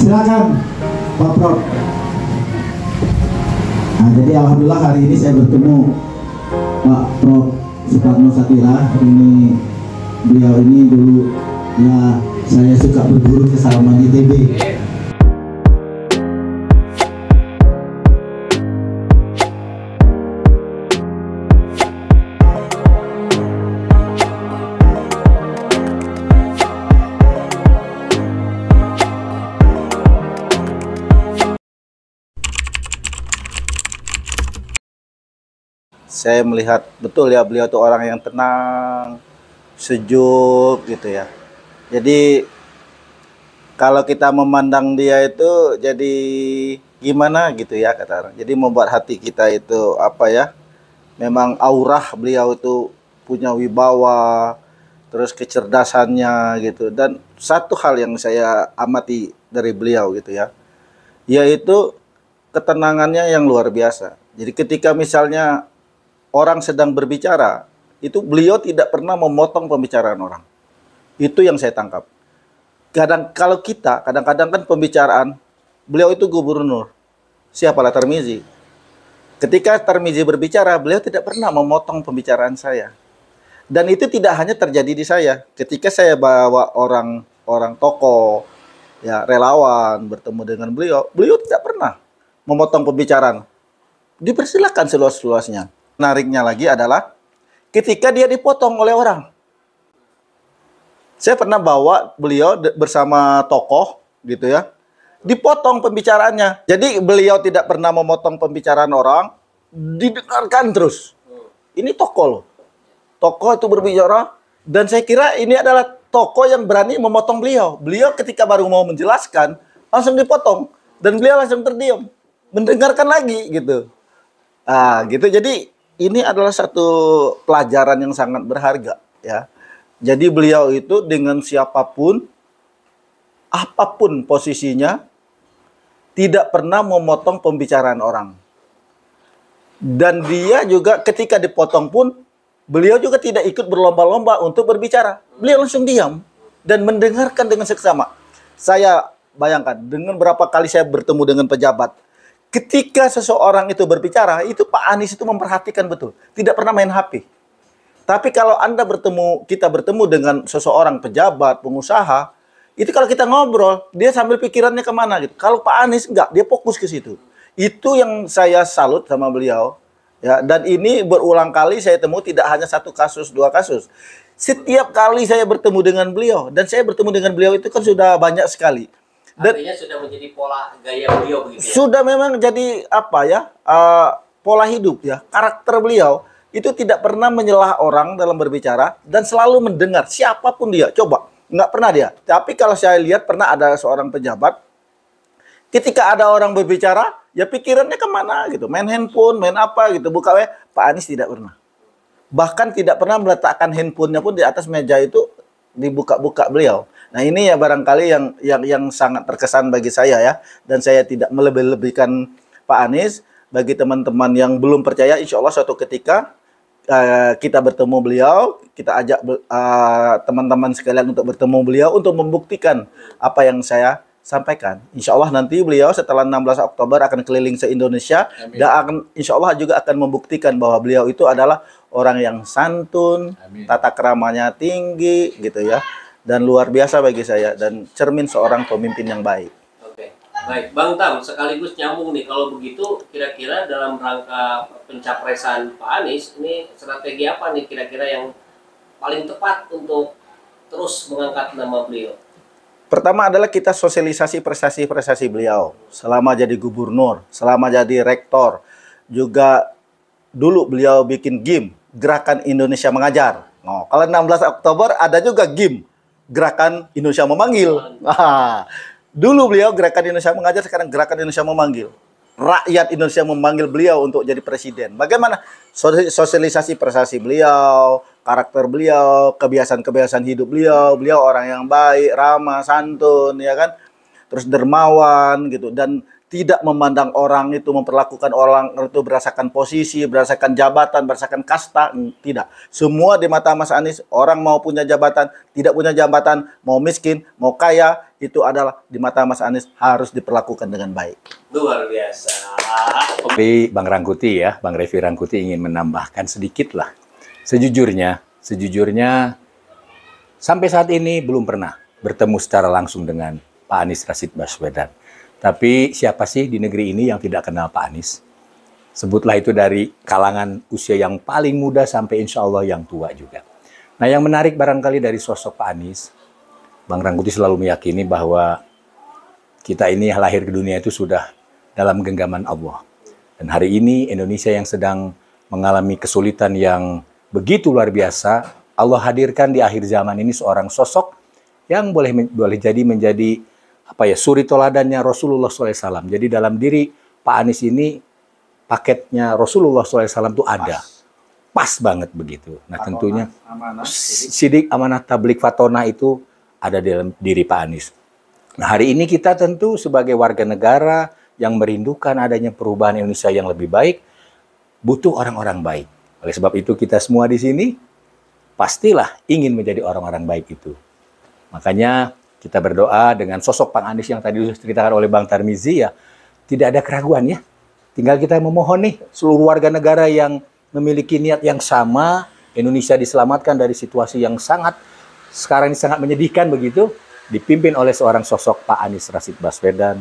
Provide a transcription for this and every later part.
Silakan Pak Prof. Nah, jadi alhamdulillah hari ini saya bertemu Pak Prof Soekarno Satyra. Ini beliau ini dulu ya saya suka berguru ke Salman ITB. Saya melihat betul ya beliau tuh orang yang tenang, sejuk gitu ya. Jadi kalau kita memandang dia itu jadi gimana gitu ya kata orang. Jadi membuat hati kita itu apa ya? Memang aura beliau itu punya wibawa, terus kecerdasannya gitu. Dan satu hal yang saya amati dari beliau gitu ya, yaitu ketenangannya yang luar biasa. Jadi ketika misalnya orang sedang berbicara, itu beliau tidak pernah memotong pembicaraan orang. Itu yang saya tangkap. Kadang-kadang kan pembicaraan, beliau itu gubernur. Siapalah Tarmizi. Ketika Tarmizi berbicara, beliau tidak pernah memotong pembicaraan saya. Dan itu tidak hanya terjadi di saya. Ketika saya bawa orang tokoh, ya relawan bertemu dengan beliau, beliau tidak pernah memotong pembicaraan. Dipersilakan seluas-luasnya. Menariknya lagi adalah ketika dia dipotong oleh orang. Saya pernah bawa beliau bersama tokoh gitu ya. Dipotong pembicaraannya. Jadi beliau tidak pernah memotong pembicaraan orang, didengarkan terus. Ini tokoh loh. Tokoh itu berbicara dan saya kira ini adalah tokoh yang berani memotong beliau. Beliau ketika baru mau menjelaskan langsung dipotong dan beliau langsung terdiam, mendengarkan lagi gitu. Ah, gitu. Jadi ini adalah satu pelajaran yang sangat berharga ya. Jadi beliau itu dengan siapapun, apapun posisinya, tidak pernah memotong pembicaraan orang. Dan dia juga ketika dipotong pun, beliau juga tidak ikut berlomba-lomba untuk berbicara. Beliau langsung diam dan mendengarkan dengan seksama. Saya bayangkan dengan berapa kali saya bertemu dengan pejabat. Ketika seseorang itu berbicara, itu Pak Anies itu memperhatikan betul. Tidak pernah main HP. Tapi kalau kita bertemu dengan seseorang pejabat, pengusaha, itu kalau kita ngobrol, dia sambil pikirannya kemana gitu. Kalau Pak Anies enggak, dia fokus ke situ. Itu yang saya salut sama beliau. Ya, dan ini berulang kali saya temu, tidak hanya satu kasus, dua kasus. Setiap kali saya bertemu dengan beliau, dan saya bertemu dengan beliau itu kan sudah banyak sekali. Dan artinya sudah menjadi pola gaya beliau begitu ya? Sudah memang jadi apa ya, pola hidup ya. Karakter beliau itu tidak pernah menyelah orang dalam berbicara dan selalu mendengar siapapun dia. Coba, nggak pernah dia. Tapi kalau saya lihat pernah ada seorang pejabat, ketika ada orang berbicara, ya pikirannya kemana gitu. Main handphone, main apa gitu. Buka web. Pak Anies tidak pernah. Bahkan tidak pernah meletakkan handphonenya pun di atas meja itu, dibuka-buka beliau. Nah ini ya barangkali yang sangat terkesan bagi saya ya. Dan saya tidak melebih-lebihkan Pak Anies. Bagi teman-teman yang belum percaya, insya Allah suatu ketika kita bertemu beliau, kita ajak teman-teman sekalian untuk bertemu beliau untuk membuktikan apa yang saya sampaikan. Insya Allah nanti beliau setelah 16 Oktober akan keliling se-Indonesia. Dan insya Allah juga akan membuktikan bahwa beliau itu adalah orang yang santun, tata keramanya tinggi gitu ya. Dan luar biasa bagi saya dan cermin seorang pemimpin yang baik. Oke, baik. Bang Tam, sekaligus nyambung nih, kalau begitu kira-kira dalam rangka pencapresan Pak Anies, ini strategi apa nih kira-kira yang paling tepat untuk terus mengangkat nama beliau? Pertama adalah kita sosialisasi prestasi-prestasi beliau selama jadi gubernur, selama jadi rektor. Juga dulu beliau bikin GIM, Gerakan Indonesia Mengajar. Oh, kalau 16 Oktober ada juga GIM, Gerakan Indonesia Memanggil. Nah, dulu beliau Gerakan Indonesia Mengajar, sekarang Gerakan Indonesia Memanggil. Rakyat Indonesia memanggil beliau untuk jadi presiden. Bagaimana sosialisasi prestasi beliau, karakter beliau, kebiasaan-kebiasaan hidup beliau. Beliau orang yang baik, ramah, santun, ya kan? Terus dermawan gitu. Dan tidak memandang orang itu, memperlakukan orang itu berdasarkan posisi, berdasarkan jabatan, berdasarkan kasta, tidak. Semua di mata Mas Anies, orang mau punya jabatan, tidak punya jabatan, mau miskin, mau kaya, itu adalah di mata Mas Anies harus diperlakukan dengan baik. Luar biasa. Tapi Bang Rangkuti ya, Bang Revi Rangkuti ingin menambahkan sedikit lah. Sejujurnya sampai saat ini belum pernah bertemu secara langsung dengan Pak Anies Rashid Baswedan. Tapi siapa sih di negeri ini yang tidak kenal Pak Anies? Sebutlah itu dari kalangan usia yang paling muda sampai insya Allah yang tua juga. Nah, yang menarik barangkali dari sosok Pak Anies, Bang Rangkuti selalu meyakini bahwa kita ini lahir ke dunia itu sudah dalam genggaman Allah. Dan hari ini Indonesia yang sedang mengalami kesulitan yang begitu luar biasa, Allah hadirkan di akhir zaman ini seorang sosok yang boleh jadi menjadi suri toladannya Rasulullah SAW. Jadi dalam diri Pak Anies ini paketnya Rasulullah SAW itu ada. Pas banget begitu. Nah tentunya sidik amanah tablik fatona itu ada dalam diri Pak Anies. Nah hari ini kita tentu sebagai warga negara yang merindukan adanya perubahan Indonesia yang lebih baik, butuh orang-orang baik. Oleh sebab itu kita semua di sini pastilah ingin menjadi orang-orang baik itu. Makanya kita berdoa dengan sosok Pak Anies yang tadi diceritakan oleh Bang Tarmizi ya, tidak ada keraguan ya. Tinggal kita memohon nih seluruh warga negara yang memiliki niat yang sama, Indonesia diselamatkan dari situasi yang sekarang ini sangat menyedihkan begitu, dipimpin oleh seorang sosok Pak Anies Rashid Baswedan.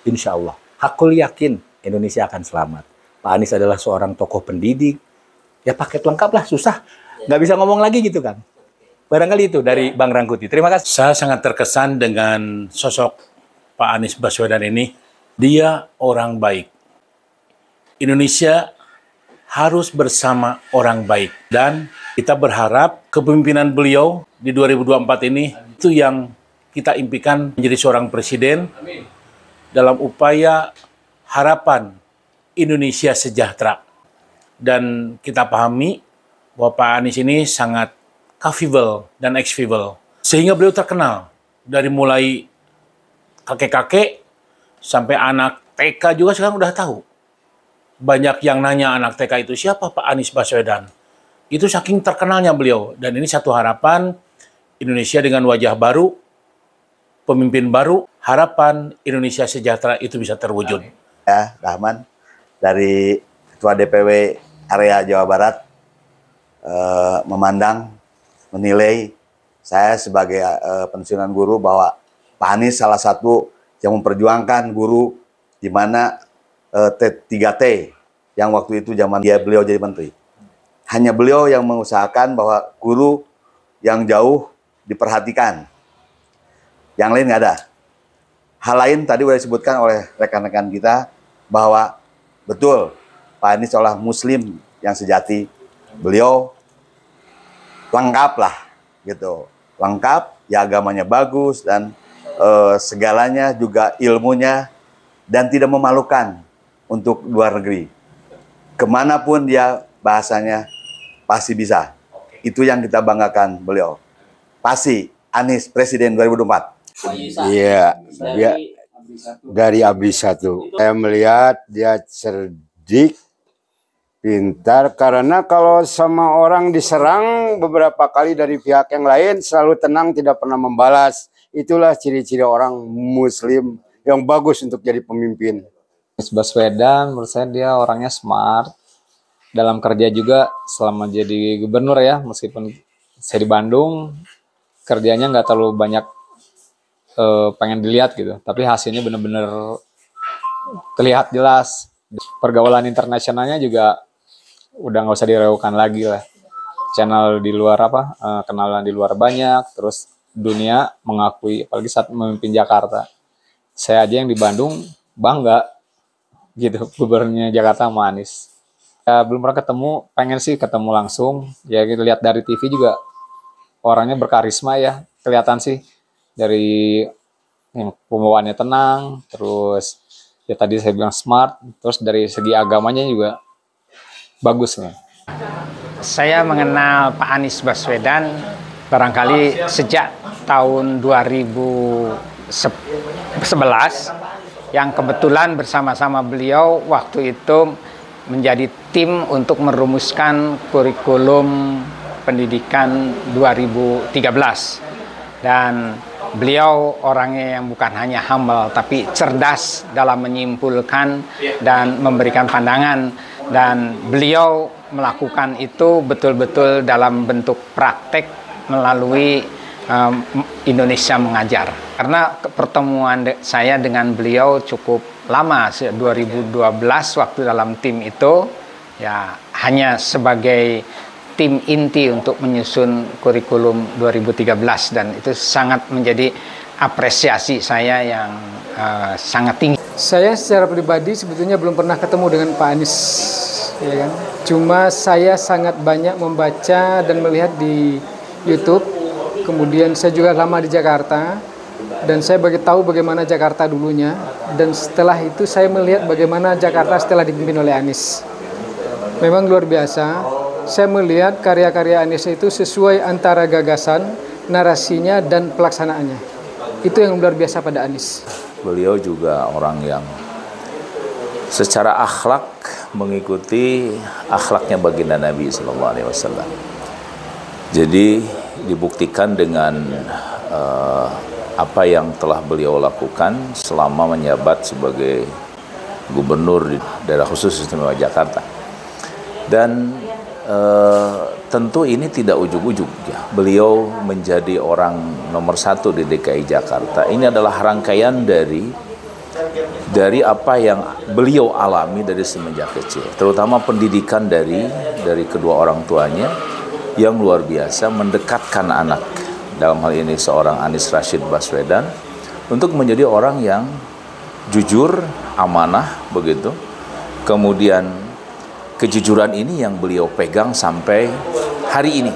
Insya Allah, hakul yakin Indonesia akan selamat. Pak Anies adalah seorang tokoh pendidik, ya paket lengkap lah, susah. Nggak bisa ngomong lagi gitu kan. Barangkali itu dari Bang Rangkuti. Terima kasih. Saya sangat terkesan dengan sosok Pak Anies Baswedan ini. Dia orang baik. Indonesia harus bersama orang baik. Dan kita berharap kepemimpinan beliau di 2024 ini itu yang kita impikan menjadi seorang presiden dalam upaya harapan Indonesia sejahtera. Dan kita pahami bahwa Pak Anies ini sangat capable dan ex-fable. Sehingga beliau terkenal dari mulai kakek-kakek sampai anak TK juga sekarang udah tahu. Banyak yang nanya anak TK itu siapa Pak Anies Baswedan. Itu saking terkenalnya beliau. Dan ini satu harapan Indonesia dengan wajah baru, pemimpin baru, harapan Indonesia sejahtera itu bisa terwujud. Ya, Rahman dari Ketua DPW area Jawa Barat menilai saya sebagai pensiunan guru bahwa Pak Anies salah satu yang memperjuangkan guru di mana 3T yang waktu itu zaman beliau jadi menteri. Hanya beliau yang mengusahakan bahwa guru yang jauh diperhatikan. Yang lain nggak ada. Hal lain tadi sudah disebutkan oleh rekan-rekan kita bahwa betul Pak Anies adalah Muslim yang sejati. Beliau lengkap lah gitu, lengkap ya, agamanya bagus dan segalanya juga ilmunya, dan tidak memalukan untuk luar negeri. Kemanapun dia bahasanya pasti bisa. Itu yang kita banggakan beliau. Pasti Anies Presiden 2024. Iya, dia dari Abdi 1. Saya melihat dia cerdik, pintar, karena kalau sama orang diserang beberapa kali dari pihak yang lain selalu tenang, tidak pernah membalas. Itulah ciri-ciri orang Muslim yang bagus untuk jadi pemimpin. Anies Baswedan menurut saya dia orangnya smart, dalam kerja juga selama jadi gubernur ya, meskipun saya di Bandung kerjanya nggak terlalu banyak pengen dilihat gitu, tapi hasilnya benar-benar terlihat jelas. Pergaulan internasionalnya juga udah nggak usah diragukan lagi lah. Channel di luar kenalan di luar banyak, terus dunia mengakui, apalagi saat memimpin Jakarta. Saya aja yang di Bandung bangga gitu gubernurnya Jakarta sama Anies. Ya, belum pernah ketemu, pengen sih ketemu langsung. Ya kita lihat dari TV juga orangnya berkarisma ya, kelihatan sih dari yang pembawaannya tenang, terus ya tadi saya bilang smart, terus dari segi agamanya juga bagus nih. Saya mengenal Pak Anies Baswedan barangkali sejak tahun 2011 yang kebetulan bersama-sama beliau waktu itu menjadi tim untuk merumuskan kurikulum pendidikan 2013. Dan beliau orangnya yang bukan hanya humble tapi cerdas dalam menyimpulkan dan memberikan pandangan, dan beliau melakukan itu betul-betul dalam bentuk praktek melalui Indonesia Mengajar. Karena pertemuan saya dengan beliau cukup lama, 2012 waktu dalam tim itu ya hanya sebagai tim inti untuk menyusun kurikulum 2013, dan itu sangat menjadi apresiasi saya yang sangat tinggi. Saya secara pribadi sebetulnya belum pernah ketemu dengan Pak Anies, ya kan? Cuma saya sangat banyak membaca dan melihat di YouTube. Kemudian saya juga lama di Jakarta, dan saya tahu bagaimana Jakarta dulunya. Dan setelah itu saya melihat bagaimana Jakarta setelah dipimpin oleh Anies. Memang luar biasa. Saya melihat karya-karya Anies itu sesuai antara gagasan, narasinya, dan pelaksanaannya. Itu yang luar biasa pada Anies. Beliau juga orang yang secara akhlak mengikuti akhlaknya baginda Nabi SAW. Jadi dibuktikan dengan apa yang telah beliau lakukan selama menjabat sebagai gubernur di daerah khusus istimewa Jakarta. Dan tentu ini tidak ujug-ujug ya. Beliau menjadi orang nomor 1 di DKI Jakarta. Ini adalah rangkaian dari apa yang beliau alami dari semenjak kecil, terutama pendidikan dari kedua orang tuanya yang luar biasa mendekatkan anak, dalam hal ini seorang Anies Rashid Baswedan, untuk menjadi orang yang jujur, amanah begitu. Kemudian kejujuran ini yang beliau pegang sampai hari ini.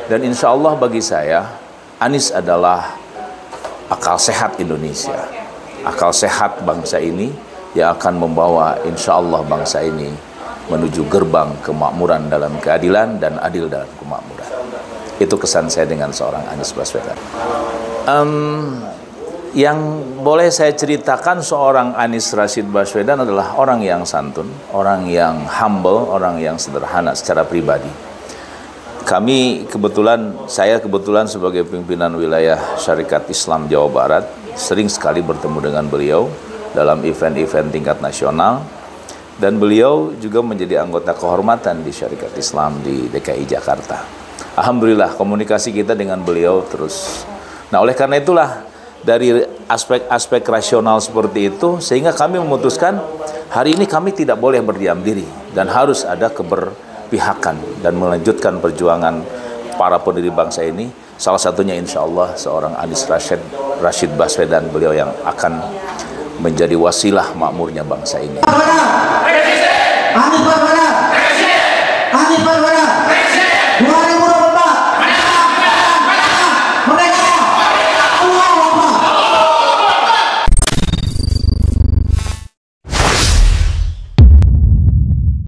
Dan insya Allah bagi saya, Anies adalah akal sehat Indonesia, akal sehat bangsa ini yang akan membawa insya Allah bangsa ini menuju gerbang kemakmuran dalam keadilan dan adil dalam kemakmuran. Itu kesan saya dengan seorang Anies Baswedan. Yang boleh saya ceritakan seorang Anies Rashid Baswedan adalah orang yang santun, orang yang humble, orang yang sederhana secara pribadi. Saya kebetulan sebagai pimpinan wilayah Syarikat Islam Jawa Barat sering sekali bertemu dengan beliau dalam event-event tingkat nasional, dan beliau juga menjadi anggota kehormatan di Syarikat Islam di DKI Jakarta. Alhamdulillah komunikasi kita dengan beliau terus. Nah, oleh karena itulah dari aspek-aspek rasional seperti itu, sehingga kami memutuskan hari ini kami tidak boleh berdiam diri dan harus ada keberpihakan dan melanjutkan perjuangan para pendiri bangsa ini. Salah satunya insya Allah seorang Anies Rashid Baswedan, beliau yang akan menjadi wasilah makmurnya bangsa ini.